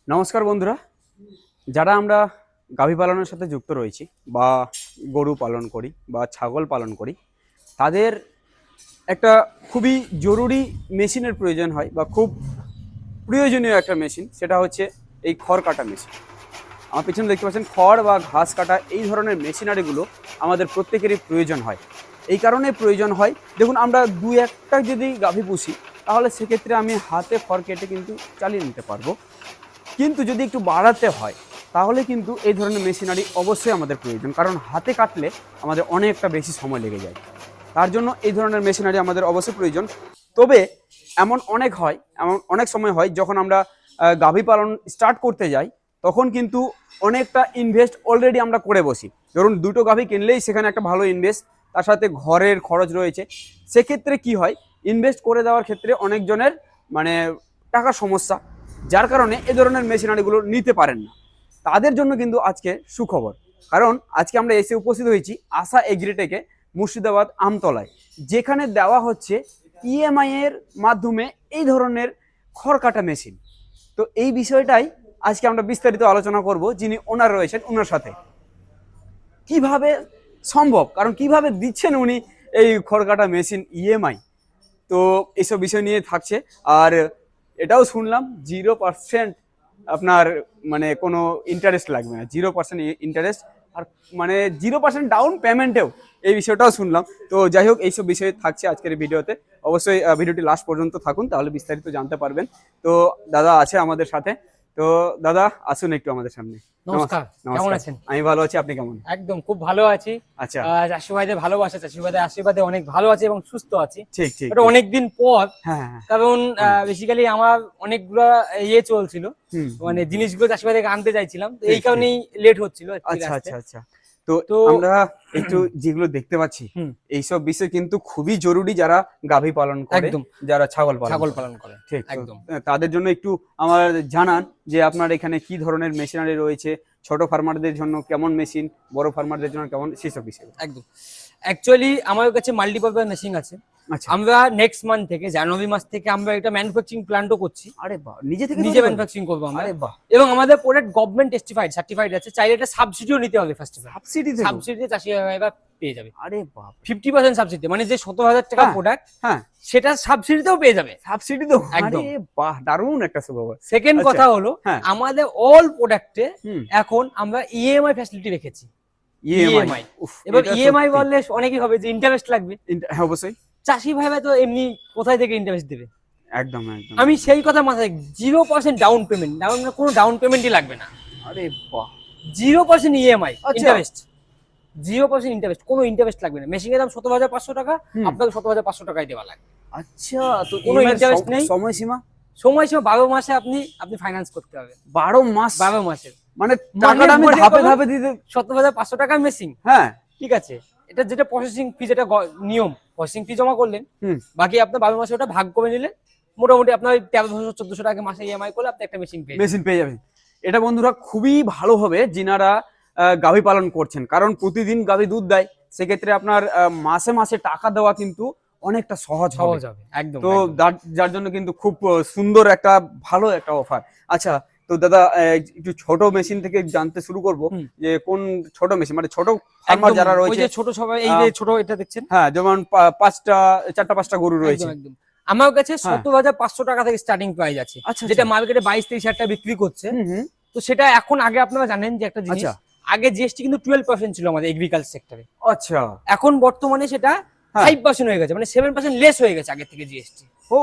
নমস্কার বন্ধুরা, যারা আমরা গাভী পালনের সাথে যুক্ত রয়েছি বা গরু পালন করি বা ছাগল পালন করি, তাদের একটা খুবই জরুরি মেশিনের প্রয়োজন হয় বা খুব প্রয়োজনীয় একটা মেশিন, সেটা হচ্ছে এই খড় কাটা মেশিন। আমার পিছনে দেখতে পাচ্ছেন খড় বা ঘাস কাটা এই ধরনের মেশিনারিগুলো আমাদের প্রত্যেকেরই প্রয়োজন হয়। এই কারণে প্রয়োজন হয়, দেখুন আমরা দু একটা যদি গাভী পুষি তাহলে সেক্ষেত্রে আমি হাতে খড় কেটে কিন্তু চালিয়ে নিতে পারবো, কিন্তু যদি একটু বাড়াতে হয় তাহলে কিন্তু এই ধরনের মেশিনারি অবশ্যই আমাদের প্রয়োজন, কারণ হাতে কাটলে আমাদের অনেকটা বেশি সময় লেগে যায়। তার জন্য এই ধরনের মেশিনারি আমাদের অবশ্যই প্রয়োজন। তবে এমন অনেক সময় হয় যখন আমরা গাভী পালন স্টার্ট করতে যাই, তখন কিন্তু অনেকটা ইনভেস্ট অলরেডি আমরা করে বসি। ধরুন দুটো গাভী কিনলেই সেখানে একটা ভালো ইনভেস্ট, তার সাথে ঘরের খরচ রয়েছে। সেক্ষেত্রে কি হয়, ইনভেস্ট করে দেওয়ার ক্ষেত্রে অনেকজনের মানে টাকার সমস্যা, যার কারণে এ ধরনের মেশিনারিগুলো নিতে পারেন না। তাদের জন্য কিন্তু আজকে সুখবর, কারণ আজকে আমরা এসে উপস্থিত হয়েছি আশা এগ্রিটেকে, মুর্শিদাবাদ আমতলায়, যেখানে দেওয়া হচ্ছে ইএমআই এর মাধ্যমে এই ধরনের খড় কাটা মেশিন। তো এই বিষয়টাই আজকে আমরা বিস্তারিত আলোচনা করব, যিনি ওনার রয়েছেন ওনার সাথে। কিভাবে সম্ভব, কারণ কিভাবে দিচ্ছেন উনি এই খড় কাটা মেশিন ইএমআই, তো এইসব বিষয় নিয়ে থাকছে। আর এটাও শুনলাম 0% আপনার মানে কোনো ইন্টারেস্ট লাগবে না, 0% ইন্টারেস্ট, আর মানে 0% ডাউন পেমেন্টেও, এই বিষয়টাও শুনলাম। তো যাই হোক, এইসব বিষয় থাকছে আজকের ভিডিওতে। অবশ্যই ভিডিওটি লাস্ট পর্যন্ত থাকুন, তাহলে বিস্তারিত জানতে পারবেন। তো দাদা আছে আমাদের সাথে, তো দাদা আসুন একটু আমাদের সামনে। নমস্কার, কেমন আছেন? আমি ভালো আছি, আপনি কেমন? একদম খুব ভালো আছি। আচ্ছা, চাষি ভাইদের ভালোবাসা, চাষি ভাইদের আশীর্বাদে অনেক ভালো আছি এবং সুস্থ আছি। ঠিক ঠিক। এটা অনেকদিন পর, হ্যাঁ হ্যাঁ, কারণ বেসিক্যালি আমার অনেকগুলা চলছিল, হুম, মানে জিনিসগুলো চাষি ভাইদের আনতে চাইছিলাম, তো এই ঠিক, কারণেই লেট হচ্ছিল। আচ্ছা আচ্ছা আচ্ছা। তো তো আমরা একটু যেগুলো দেখতে পাচ্ছি, এইসব বিষয় কিন্তু খুবই জরুরি যারা গাভী পালন করে, একদম যারা ছাগল ছাগল পালন পালন করে ঠিক। একদম। তাদের জন্য একটু আমার জানান যে আপনার এখানে কি ধরনের মেশিনারি রয়েছে, ছোট ফার্মারদের জন্য কেমন মেশিন, বড় ফার্মারদের জন্য কেমন, সেসব বিষয়। একদম, অ্যাকচুয়ালি আমার কাছে মাল্টিপারপাস মেশিন আছে। আচ্ছা, আমরা নেক্সট মান্থ থেকে, জানুয়ারি মাস থেকে আমরা একটা ম্যানুফ্যাকচারিং প্ল্যান্টও করছি। আরে বাহ, নিজে থেকে নিজে তৈরি করবেন? ম্যানুফ্যাকচারিং করবো আমরা। আরে বাহ, এবং আমাদের প্রোডাক্ট গভর্নমেন্ট টেস্টিফাইড সার্টিফাইড আছে। চাইলে এটা সাবসিডিও নিতে হবে ফার্স্ট অফ অল। সাবসিডি দেবো? সাবসিডিতে চাষি ভাইরা পেয়ে যাবে। আরে বাহ, 50% সাবসিডি, মানে যে 17,000 টাকা হ্যাঁ, প্রোডাক্ট, হ্যাঁ, সেটা সাবসিডিতেও পেয়ে যাবে। সাবসিডি তো? একদম। আরে বাহ, দারুণ একটা সুখবর। সেকেন্ড আচ্ছা, কথা হলো, হ্যাঁ, আমাদের অল প্রোডাক্টে হুম, এখন আমরা ইএমআই ফ্যাসিলিটি রেখেছি। ইএমআই, উফ, এবার এটা ইএমআই সত্যি। বললে অনেকেই হবে যে ইন্টারেস্ট লাগবে। হ্যাঁ, অবশ্যই, চাষি ভাইরা তো এমনি কোথায় থেকে ইন্টারেস্ট দেবে? একদম একদম। আমি সেই কথা মাথায়, 0% ডাউন পেমেন্ট, কোনো ডাউন পেমেন্টই লাগবে না। আরে বাহ, 0% ইএমআই আচ্ছা। ইন্টারেস্ট, 0% ইন্টারেস্ট, কোনো ইন্টারেস্ট লাগবে না। মেশিনের দাম 17,500 টাকা, হুম, আপনাকে 17,500 টাকায় দেওয়া লাগবে। আচ্ছা, তো কোনো EMI ইন্টারেস্ট নেই। সময়সীমা? সময়সীমা 12 মাসে আপনি ফাইন্যান্স করতে হবে। 12 মাস? 12 মাসের মানে টাকাটা আমি মনে ধাপে করুন ধাপে দিতে? 17,500 টাকার মেশিন, হ্যাঁ, ঠিক আছে। এটা যেটা প্রসেসিং ফি, যেটা নিয়ম, প্রসেসিং ফি জমা করলেন, হুম, বাকি আপনার 12 মাসে ওটা ভাগ করে নিলেন। মোটামুটি আপনার 1300-1400 টাকা মাসে ইএমআই করলে আপনি একটা মেশিন পেয়ে যাবেন। মেশিন পেয়ে যাবেন। এটা বন্ধুরা খুবই ভালো হবে যিনারা গাভী পালন করছেন, কারণ প্রতিদিন গাভী দুধ দেয়। সেক্ষেত্রে আপনার মাসে মাসে টাকা দেওয়া কিন্তু অনেকটা সহজ হবে। হবে একদম। তো যার জন্য কিন্তু খুব সুন্দর একটা ভালো একটা অফার। আচ্ছা, তো দাদা একটু ছোট মেশিন থেকে জানতে শুরু করব, যে কোন ছোট মেশিন, মানে ছোট ফার্মার যারা ওই রয়েছে, যে ছোট সবাই, এই যে ছোট এটা দেখছেন, হ্যাঁ, যেমন 4টা 5টা গরু রয়েছে। একদম। আমার কাছে হ্যাঁ, 17,500 টাকা থেকে স্টার্টিং প্রাইস আছে, আচ্ছা, যেটা আচ্ছা, মার্কেটে 22-23 টাকা বিক্রি করছে। হুম হুম, তো সেটা এখন, আগে আপনারা জানেন যে একটা জিনিস, আচ্ছা আগে জিএসটি কিন্তু 12% ছিল আমাদের এগ্রিকালচার সেক্টরে। আচ্ছা, এখন বর্তমানে সেটা হ্যাঁ, 5% হয়ে গেছে, মানে 7% লেস হয়ে গেছে আগের থেকে জিএসটি। ও,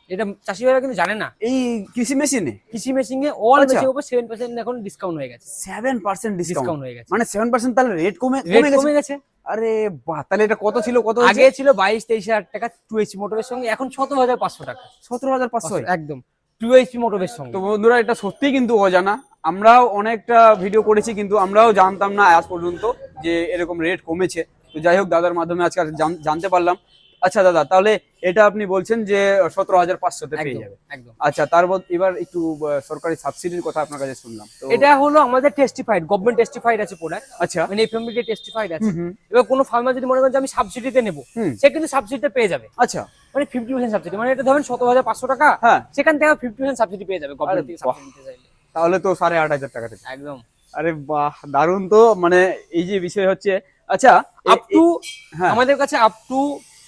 এটা চাষি ভাইরা কিন্তু জানে না। এই কৃষি মেশিনে কৃষি মেশিনে অল আচ্ছা, মেশিনের উপর 7% এখন ডিসকাউন্ট হয়ে গেছে। 7% ডিসকাউন্ট ডিসকাউন্ট হয়ে গেছে, মানে 7%, তাহলে রেট কমে রেট গেছে? কমে গেছে। আরে বাহ, তাহলে এটা কত ছিল, কত আগে হয়েছে? ছিল 22-23 হাজার টাকা 2HP মোটরের সঙ্গে, এখন 17,500 টাকা। 17,500? একদম 2HP মোটরের সঙ্গে। তো বন্ধুরা, এটা সত্যি কিন্তু অজানা। আমরাও অনেকটা ভিডিও করেছি, কিন্তু আমরাও জানতাম না আজ পর্যন্ত যে এরকম রেট কমেছে। তো যাই হোক, দাদার মাধ্যমে আজকে জানতে পারলাম। আচ্ছা দাদা, তাহলে এটা আপনি বলছেন যে 17,500-তে পেয়ে যাবে। একদম। আচ্ছা, এবার একটু সরকারি সাবসিডির কথা আপনার কাছে শুনলাম, তো এটা হলো আমাদের টেস্টিফাইড, গভর্নমেন্ট টেস্টিফাইড আছে প্রোডাক্ট, আচ্ছা, মানে এফএমডি টেস্টিফাইড আছে। হুম হুম, এবার কোনো ফার্মার যদি মনে করেন যে আমি সাবসিডিতে নেব, হুম, সে কিন্তু সাবসিডিতে পেয়ে যাবে। আচ্ছা, মানে 50% সাবসিডি, মানে এটা ধরেন 17,500 টাকা, হ্যাঁ, সেখান থেকে 50% সাবসিডি পেয়ে যাবে আরে গভর্নমেন্ট থেকে বাহ, সাবসিডি নিতে চাইলে। তাহলে তো 8,500 টাকা থেকে। একদম আরে বাহ, দারুণ তো। মানে এই যে বিষয় হচ্ছে, আচ্ছা আপ টু হ্যাঁ আমাদের কাছে আপ টু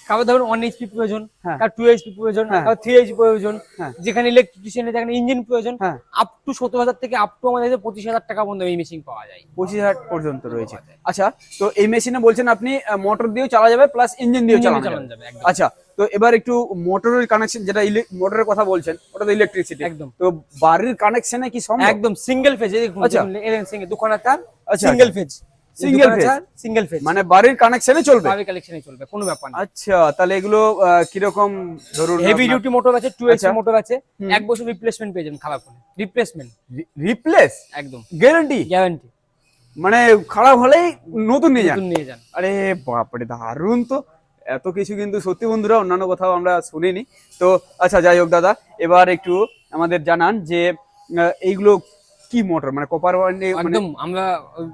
কারো ধরুন 1 এইচপি প্রয়োজন, হ্যাঁ কার 2 এইচপি প্রয়োজন, হ্যাঁ কার 3 এইচপি প্রয়োজন, হ্যাঁ যেখানে ইলেকট্রিশিয়ানের যেখানে ইঞ্জিন প্রয়োজন, হ্যাঁ আপ টু 70,000 থেকে আপ টু আমাদের কাছে 25,000 টাকা পর্যন্ত এই মেশিন পাওয়া যায়। 25,000 পর্যন্ত রয়েছে। পাওয়া যায়। আচ্ছা, তো এই মেশিনে বলছেন আপনি মোটর দিয়েও চালা যাবে প্লাস ইঞ্জিন দিয়েও ইঞ্জিনে চালানো চালানো যাবে। যাবে একদম। আচ্ছা, তো এবার একটু মোটরের কানেকশন, যেটা মোটরের কথা বলছেন ওটা তো ইলেকট্রিসিটি, একদম তো বাড়ির কানেকশনে কি সম্ভব? একদম সিঙ্গেল ফেজ, এই দেখুন আচ্ছা। সিঙ্গেল দুখানা তার, আচ্ছা, single phase, single phase, single phase মানে বাড়ির কানেকশনে চলবে। পাওয়ার কালেকশনে চলবে, কোনো ব্যাপার না। আচ্ছা, তাহলে এগুলো কিরকম ধরুন হেভি ডিউটি মোটর আছে, 2 এইচপি আচ্ছা। মোটর আছে, হুম। 1 বছর রিপ্লেসমেন্ট পেয়ে যাবেন খারাপ হলে, রিপ্লেসমেন্ট রিপ্লেস একদম গ্যারান্টি, গ্যারান্টি, মানে খারাপ হলেই নতুন নিয়ে যান। নতুন নিয়ে যান। আরে বাপরে, দারুণ তো। এত কিছু কিন্তু সত্যি বন্ধুরা অন্যান্য কোথাও আমরা শুনিনি। তো আচ্ছা, যাই হোক দাদা, এবার একটু আমাদের জানান যে এইগুলো কি মোটর, মানে কপার মানে একদম আমরা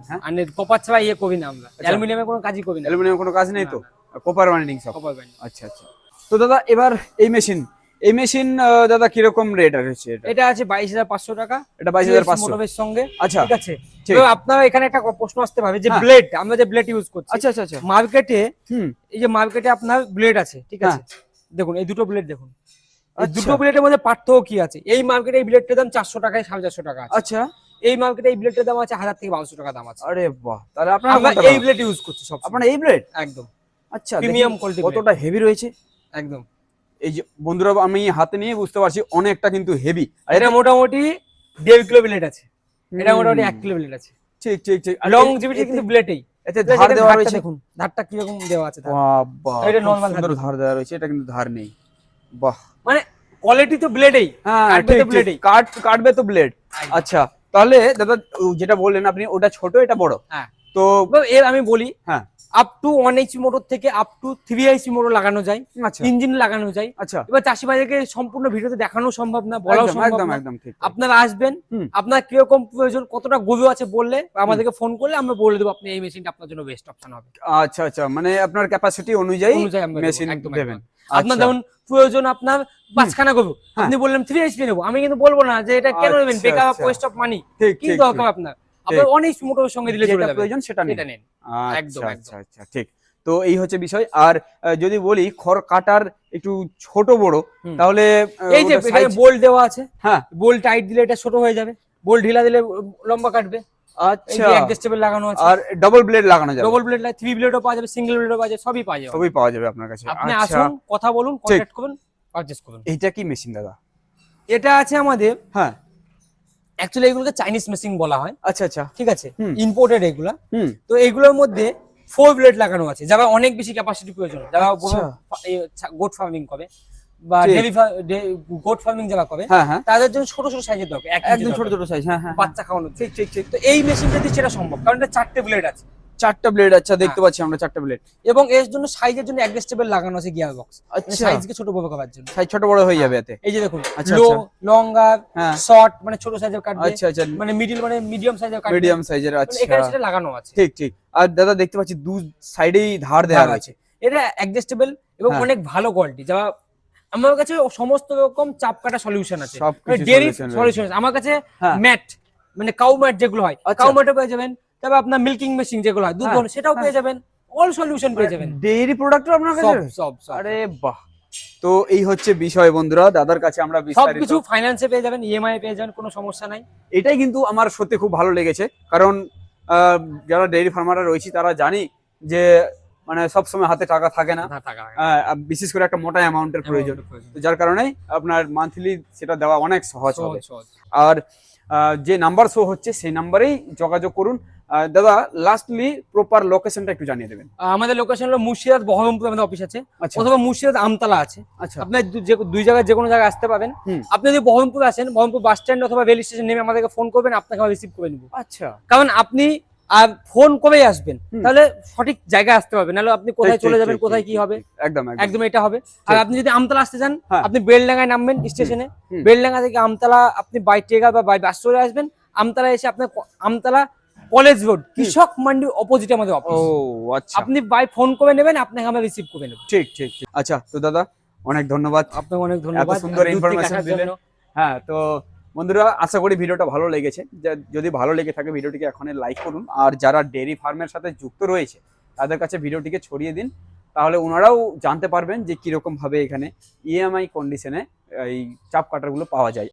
হ্যাঁ? কপার ছাড়া ইয়ে করি না, আমরা আচ্ছা। অ্যালুমিনিয়ামের কোনো কাজই করি না। অ্যালুমিনিয়াম কোনো কাজ নেই তো, কপার ওয়াইন্ডিং সব। Copper binding. আচ্ছা আচ্ছা। তো দাদা এবার এই মেশিন দাদা কিরকম রেট আছে এটা? এটা আছে 22,500 টাকা, এটা 22,500 মোটরের সঙ্গে। আচ্ছা, ঠিক আছে, ঠিক। এবার আপনার এখানে একটা প্রশ্ন আসতে পারে যে হ্যাঁ। ব্লেড, আমরা যে ব্লেড ইউজ করছি আচ্ছা আচ্ছা আচ্ছা। মার্কেটে, হুম। এই যে মার্কেটে আপনার ব্লেড আছে, ঠিক আছে, দেখুন এই দুটো ব্লেড দেখুন, এই আচ্ছা। দুটো ব্লেডের মধ্যে পার্থক্য কি আছে? এই মার্কেটে এই ব্লেডটার দাম 400 টাকায় 450 টাকা আছে, আচ্ছা। এই মার্কেটে এই ব্লেডটার দাম আছে 1000 থেকে 1200 টাকা দাম আছে। আরে বাহ, তাহলে আপনারা আমরা কোনটা এই নেবেন? ব্লেড ইউজ করছি সব, আপনারা এই ব্লেড? একদম আচ্ছা, প্রিমিয়াম দেখি কোয়ালিটি, কতটা হেভি রয়েছে। একদম। এই যে বন্ধুরা, আমি হাতে নিয়ে বুঝতে পারছি অনেকটা কিন্তু হেভি। আর এটা মোটামুটি 1.5 কিলো ব্লেড আছে, এটা মোটামুটি 1 কিলো ব্লেড আছে। ঠিক ঠিক ঠিক। আর লং এতে- জিবিটি এতে- কিন্তু ব্লেডেই, এতে ধার দেওয়া রয়েছে। দেখুন ধারটা কিরকম দেওয়া আছে, ধার। বাহ, এটা খুব normal সুন্দর ধার। ধার দেওয়া রয়েছে, এটা কিন্তু ধার নেই। বাহ, মানে কোয়ালিটি তো ব্লেডেই, হ্যাঁ কাটবে ঠিক তো ঠিক, ব্লেডেই। কাটবে তো ব্লেড। আচ্ছা, তাহলে দাদা যেটা বললেন আপনি, ওটা ছোট এটা বড়, হ্যাঁ। তো এবার এর আমি বলি, হ্যাঁ আপ টু 1 এইচপি মোটর থেকে আপ টু 3 এইচপি মোটর লাগানো যায়, আচ্ছা ইঞ্জিন লাগানো যায়। আচ্ছা, এবার চাষি ভাইদেরকে সম্পূর্ণ ভিডিওতে দেখানো সম্ভব না, বলাও একদম সম্ভব একদম না। একদম ঠিক। আপনারা আসবেন, হুম। আপনার কিরকম প্রয়োজন, কতটা গরু আছে বললে আমাদেরকে ফোন করলে আমরা বলে দেবো আপনি এই মেশিনটা আপনার জন্য বেস্ট অপশন হবে। আচ্ছা আচ্ছা, মানে আপনার ক্যাপাসিটি অনুযায়ী অনুযায়ী আমরা দেবো, মেশিন একদম দেবেন। আপনার আচ্ছা। যেমন প্রয়োজন, আপনার 5খানা গরু, হ্যাঁ। আপনি বললেন 3 এইচপি নেবো, আমি কিন্তু বলবো না যে এটা কেন নেবেন, আচ্ছা, বেকার আচ্ছা। West of money. ঠিক কি ঠিক দরকার ঠিক। আপনার, আপনার 1 এইচপি মোটরের সঙ্গে দিলে চলে যেটা যাবে, প্রয়োজন সেটা এটা নিন। নেন। একদম, আচ্ছা একদম। আচ্ছা আচ্ছা, ঠিক। তো এই হচ্ছে বিষয়। আর যদি বলি খড় কাটার একটু ছোট বড়, হুম। তাহলে এই যে ওটার এখানে size- বোল্ট দেওয়া আছে, হ্যাঁ বোল্ট টাইট দিলে এটা ছোট হয়ে যাবে, বোল্ট ঢিলা দিলে লম্বা কাটবে। এই আচ্ছা, যে অ্যাডজাস্টেবল লাগানো আছে, আর ডাবল ব্লেড লাগানো যাবে? ডবল ব্লেড, 3 ব্লেডও পাওয়া যাবে, সিঙ্গেল ব্লেডও পাওয়া যাবে, সবই পাওয়া যাবে। সবই পাওয়া যাবে আপনার কাছে। আপনি আচ্ছা, আসুন, কথা বলুন, কন্টাক্ট করুন, পারচেজ করুন। এইটা কি মেশিন দাদা? এটা আছে আমাদের, হ্যাঁ, অ্যাকচুয়ালি এগুলোকে চাইনিজ মেশিন বলা হয়, আচ্ছা আচ্ছা। ঠিক আছে, হুম। ইম্পোর্টেড এগুলা। হুম। তো এগুলোর মধ্যে 4 ব্লেড লাগানো আছে, যারা অনেক বেশি ক্যাপাসিটি প্রয়োজন, যারা আচ্ছা। গোট ফার্মিং করে বা ঠিক। গোট ফার্মিং যারা করে, হ্যাঁ হ্যাঁ, তাদের জন্য ছোট ছোট সাইজের দরকার, একদম ছোট ছোট সাইজ। হ্যাঁ হ্যাঁ, বাচ্চা খাওয়ানো। ঠিক ঠিক ঠিক। তো এই মেশিনটা দিয়ে সেটা সম্ভব, কারণ এটা 4টে ব্লেড আছে 4টা ব্লেড, আচ্ছা দেখতে পাচ্ছি আমরা 4টা ব্লেড। এবং এর জন্য সাইজের জন্য অ্যাডজাস্টেবল লাগানো আছে গিয়ার বক্স, আচ্ছা, সাইজকে ছোট বড় করার জন্য। সাইজ ছোট বড় হয়ে যাবে এতে। এই যে দেখুন, আচ্ছা, লো, আচ্ছা। লঙ্গার, হ্যাঁ। শর্ট মানে ছোট সাইজের কাটবে, আচ্ছা আচ্ছা, মানে মিডিল মানে মিডিয়াম সাইজের কাটবে, মিডিয়াম সাইজের। মানে আচ্ছা, এখানে সেটা লাগানো আছে। ঠিক ঠিক। আর দাদা দেখতে পাচ্ছি দু সাইডেই ধার দেওয়া ধার আছে। আছে, এটা অ্যাডজাস্টেবল এবং হ্যাঁ। অনেক ভালো কোয়ালিটি। যা আমার কাছে সমস্ত রকম চাপ কাটা সলিউশন আছে, সবকিছু ডেইরি solution সলিউশন আমার কাছে। হ্যাঁ। ম্যাট মানে কাউ ম্যাট যেগুলো হয়, আচ্ছা। কাউ ম্যাটও পেয়ে যাবেন, তারপর আপনার মিল্কিং মেশিন যেগুলো হয় দুধ হ্যাঁ, দোহন, সেটাও হ্যাঁ। পেয়ে যাবেন, অল সলিউশন পেয়ে যাবেন, ডেইরি প্রোডাক্টও আপনার কাছে? সব সব সব আরে বাহ, তো এই হচ্ছে বিষয় বন্ধুরা, দাদার কাছে আমরা বিস্তারিত সবকিছু ফাইন্যান্সে পেয়ে যাবেন, ইএমআই পেয়ে যাবেন, কোনো সমস্যা নাই। এটাই কিন্তু আমার সত্যি খুব ভালো লেগেছে, কারণ যারা ডেইরি ফার্মাররা রয়েছে তারা জানি যে মানে সবসময় হাতে টাকা থাকে না, না, টাকা লাগে। বিশেষ করে একটা মোটা অ্যামাউন্টের প্রয়োজন, তো যার কারণে আপনার মান্থলি সেটা দেওয়া অনেক সহজ হবে। সহজ। আর যে নাম্বার শো হচ্ছে সেই নাম্বারেই যোগাযোগ করুন। দাদা লাস্টলি প্রপার লোকেশনটা একটু জানিয়ে দেবেন। আমাদের লোকেশন হলো মুর্শিদাবাদ বহরমপুর, আমাদের অফিস আছে, আচ্ছা অথবা মুর্শিদাবাদ আমতলা আছে। আচ্ছা, আপনার দুই জায়গায় যে কোনো জায়গায় আসতে পাবেন। হুম। আপনি যদি বহরমপুর আসেন, বহরমপুর বাস স্ট্যান্ড অথবা রেল স্টেশন নেমে আমাদেরকে ফোন করবেন, আপনাকে আমরা রিসিভ করে নেব। আচ্ছা, কারণ আপনি ফোন করেই আসবেন, হুম। তাহলে সঠিক জায়গায় আসতে পারবেন, নাহলে আপনি কোথায় ঠিক, চলে ঠিক, যাবেন, ঠিক, কোথায় ঠিক, কি হবে, একদম একদম। একদম এটা হবে। আর আপনি যদি আমতলা আসতে চান, হ্যাঁ। আপনি বেলডাঙ্গায় নামবেন স্টেশনে, হুম। বেলডাঙ্গা থেকে আমতলা আপনি বাই ট্রেগার বা বাই বাস চলে আসবেন। আমতলা এসে আপনার আমতলা কলেজ রোড কৃষক মান্ডির অপোজিটে আমাদের ও অফিস। আচ্ছা, আপনি বাই ফোন করে নেবেন, আপনাকে আমরা রিসিভ করে নেব। ঠিক ঠিক ঠিক। আচ্ছা, তো দাদা অনেক ধন্যবাদ, আপনাকে অনেক এত ধন্যবাদ সুন্দর দূর থেকে ইনফরমেশন আসার দিলেন। জন্য। হ্যাঁ, তো বন্ধুরা, আশা করি ভিডিওটা ভালো লেগেছে। যদি ভালো লেগে থাকে ভিডিওটিকে এখনই লাইক করুন, আর যারা ডেয়ারি ফার্মের সাথে যুক্ত রয়েছে তাদের কাছে ভিডিওটিকে ছড়িয়ে দিন, তাহলে ওনারাও জানতে পারবেন যে কীরকমভাবে এখানে ইএমআই কন্ডিশনে এই চাপ কাটারগুলো পাওয়া যায়।